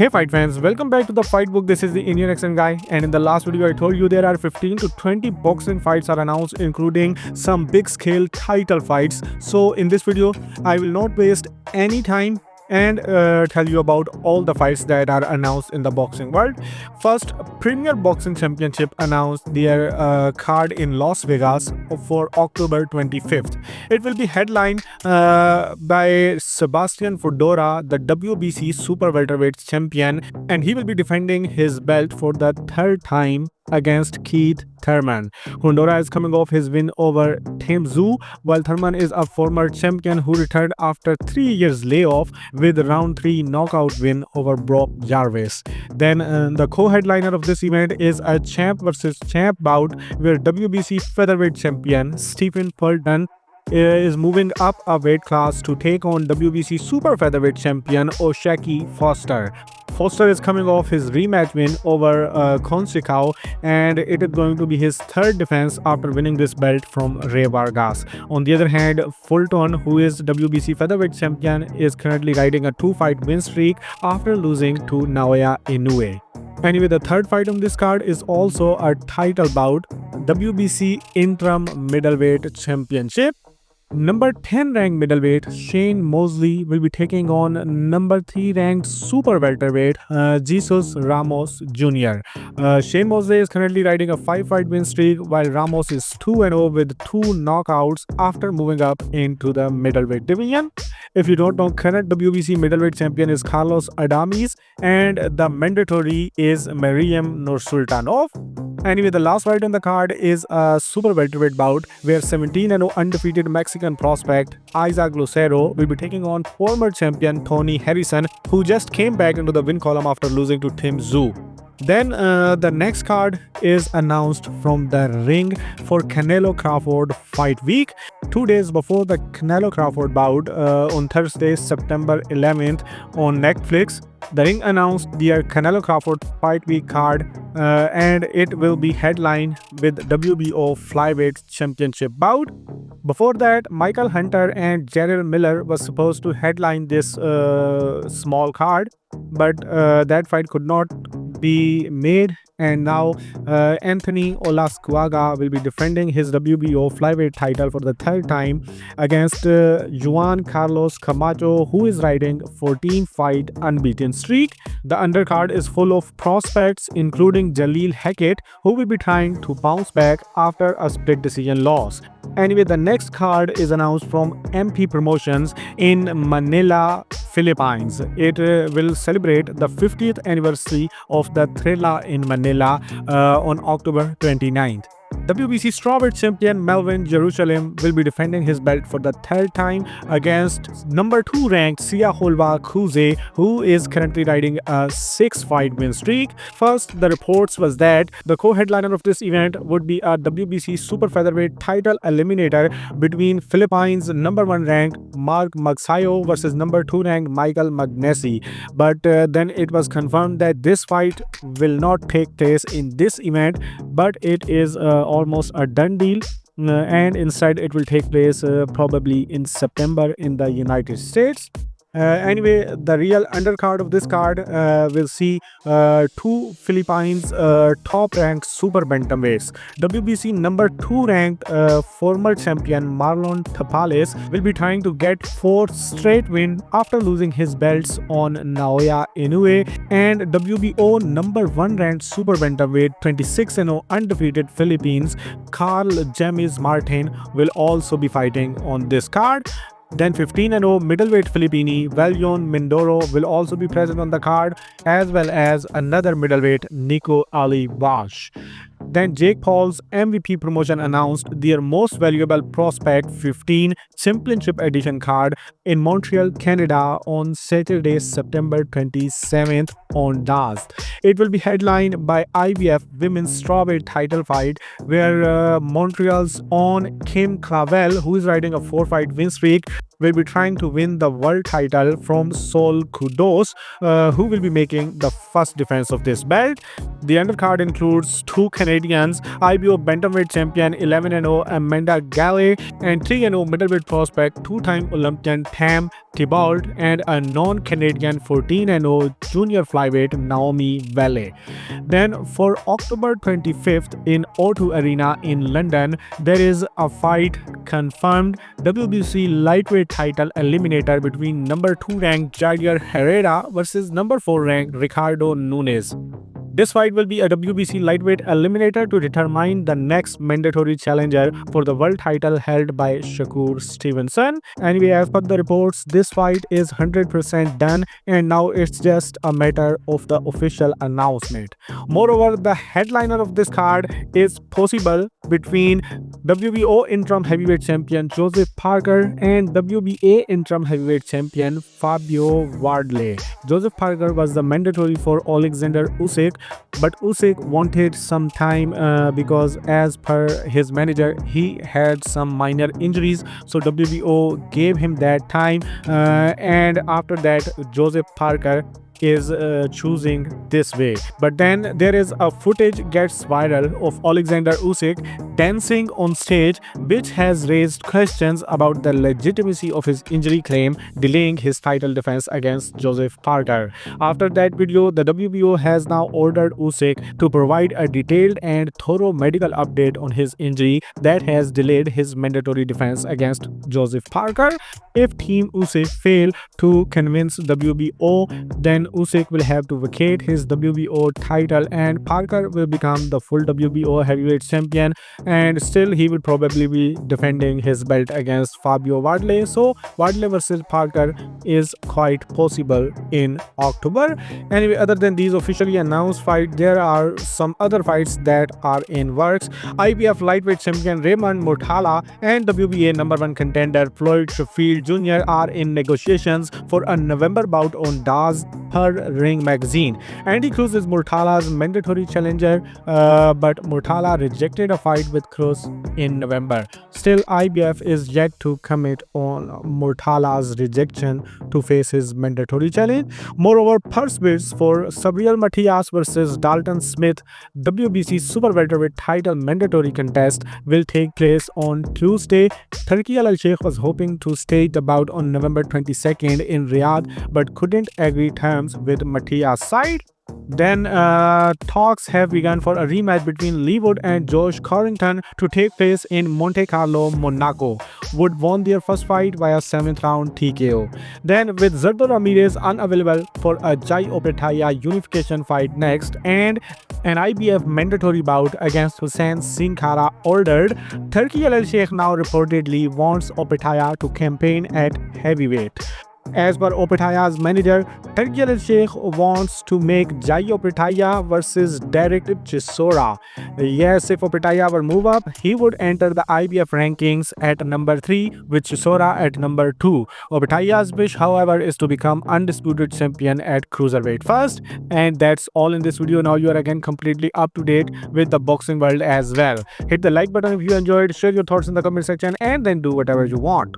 Hey fight fans, welcome back to the Fight Book. This is the Indian accent guy, and in the last video I told you there are 15 to 20 boxing fights are announced, including some big scale title fights. So in this video I will not waste any time and tell you about all the fights that are announced in the boxing world. First, Premier Boxing Championship announced their card in Las Vegas for October 25th. It will be headlined by Sebastian Fedora, the WBC Super Welterweight champion, and he will be defending his belt for the third time against Keith Thurman. Fedora is coming off his win over Tim Tszyu, while Thurman is a former champion who returned after 3 years layoff with round 3 knockout win over Brock Jarvis. Then the co-headliner of this event is a champ versus champ bout where WBC featherweight champion Stephen Fulton is moving up a weight class to take on WBC super featherweight champion O'Shaki Foster. Foster is coming off his rematch win over Conor, and it is going to be his third defense after winning this belt from Ray Vargas. On the other hand, Fulton, who is WBC featherweight champion, is currently riding a 2-fight win streak after losing to Naoya Inoue. Anyway, the third fight on this card is also a title bout, WBC Interim Middleweight Championship. Number 10 ranked middleweight Shane Mosley will be taking on number 3 ranked super welterweight Jesus Ramos Jr. Shane Mosley is currently riding a 5-fight win streak, while Ramos is 2-0 with 2 knockouts after moving up into the middleweight division. If you don't know, current WBC middleweight champion is Carlos Adames, and the mandatory is Mariam Nursultanov. Anyway, the last fight on the card is a super welterweight bout where 17-0 undefeated Mexican prospect Isaac Lucero will be taking on former champion Tony Harrison, who just came back into the win column after losing to Tim Tszyu. Then the next card is announced from the ring for Canelo Crawford Fight Week. 2 days before the Canelo Crawford bout on Thursday, September 11th on Netflix, the ring announced their Canelo Crawford Fight Week card, and it will be headlined with WBO Flyweight Championship bout. Before that, Michael Hunter and Jarrell Miller was supposed to headline this small card, but that fight could not be made, and now Anthony Olascuaga will be defending his WBO flyweight title for the third time against Juan Carlos Camacho, who is riding 14-fight unbeaten streak. The undercard is full of prospects, including Jaleel Hackett, who will be trying to bounce back after a split decision loss. Anyway, the next card is announced from MP Promotions in Manila, Philippines. It will celebrate the 50th anniversary of the Thrilla in Manila on October 29th. WBC strawweight champion Melvin Jerusalem will be defending his belt for the third time against number 2 ranked Siaholwa Kuze, who is currently riding a 6-fight win streak. First, the reports was that the co-headliner of this event would be a WBC super featherweight title eliminator between Philippines number 1 ranked Mark Magsayo versus number 2 ranked Michael Magnesi. But then it was confirmed that this fight will not take place in this event, but it is almost a done deal, and instead it will take place probably in September in the United States. Anyway, the real undercard of this card will see 2 Philippines top-ranked super bantamweights. WBC number 2 ranked former champion Marlon Tapales will be trying to get 4th straight win after losing his belts on Naoya Inoue, and WBO number 1 ranked super bantamweight 26-0 undefeated Philippines Carl James Martin will also be fighting on this card. Then 15-0 middleweight Filipini Valyon Mindoro will also be present on the card, as well as another middleweight Nico Ali Bosch. Then Jake Paul's MVP promotion announced their most valuable prospect 15 championship edition card in Montreal, Canada on Saturday, September 27th on DAZN. It will be headlined by IBF women's strawweight title fight where Montreal's own Kim Clavel, who is riding a 4-fight win streak, will be trying to win the world title from Sol Kudos, who will be making the first defense of this belt. The undercard includes 2 Canadians, IBO bantamweight champion 11-0 Amanda Galley, and 3-0 middleweight prospect 2-time Olympian Tam Thibault, and a non-Canadian 14-0 junior flyweight flyweight Naomi Valley. Then for October 25th in O2 Arena in London, there is a fight confirmed, WBC lightweight title eliminator between number 2 ranked Jair Herrera versus number 4 ranked Ricardo Nunes. This fight will be a WBC lightweight eliminator to determine the next mandatory challenger for the world title held by Shakur Stevenson. Anyway, as per the reports, this fight is 100% done and now it's just a matter of the official announcement. Moreover, the headliner of this card is possible between WBO interim heavyweight champion Joseph Parker and WBA interim heavyweight champion Fabio Wardley. Joseph Parker was the mandatory for Alexander Usyk, but Usyk wanted some time because as per his manager, he had some minor injuries, so WBO gave him that time, and after that Joseph Parker is choosing this way. But then there is a footage gets viral of Alexander Usyk dancing on stage, which has raised questions about the legitimacy of his injury claim, delaying his title defense against Joseph Parker. After that video, the WBO has now ordered Usyk to provide a detailed and thorough medical update on his injury that has delayed his mandatory defense against Joseph Parker. If Team Usyk fail to convince WBO, then Usyk will have to vacate his WBO title and Parker will become the full WBO heavyweight champion, and still he will probably be defending his belt against Fabio Wardley. So Wardley versus Parker is quite possible in October. Anyway, other than these officially announced fights, there are some other fights that are in works. IBF lightweight champion Raymond Murtala and WBA number 1 contender Floyd Sheffield Jr. are in negotiations for a November bout on Daz per Ring magazine. Andy Cruz is Murtala's mandatory challenger, but Murtala rejected a fight with Cruz in November. Still, IBF is yet to commit on Murtala's rejection to face his mandatory challenge. Moreover, purse bids for Sabriel Matias versus Dalton Smith WBC super welterweight title mandatory contest will take place on Tuesday. Turki Al Sheikh was hoping to stage the bout on November 22nd in Riyadh but couldn't agree terms with Matias' side. Then talks have begun for a rematch between Lee Wood and Josh Corrington to take place in Monte Carlo, Monaco. Wood won their first fight via 7th round TKO. Then with Zerdo Ramirez unavailable for a Jai Opetaia unification fight next and an IBF mandatory bout against Hussein Sin Cara ordered, Turki Al Sheikh now reportedly wants Opetaia to campaign at heavyweight. As per Opetaia's manager, Turki Al Sheikh wants to make Jai Opetaia versus Derek Chisora. Yes, if Opetaia were move up, he would enter the IBF rankings at number 3 with Chisora at number 2. Opetaia's wish, however, is to become undisputed champion at cruiserweight first. And that's all in this video. Now you are again completely up to date with the boxing world as well. Hit the like button if you enjoyed, share your thoughts in the comment section, and then do whatever you want.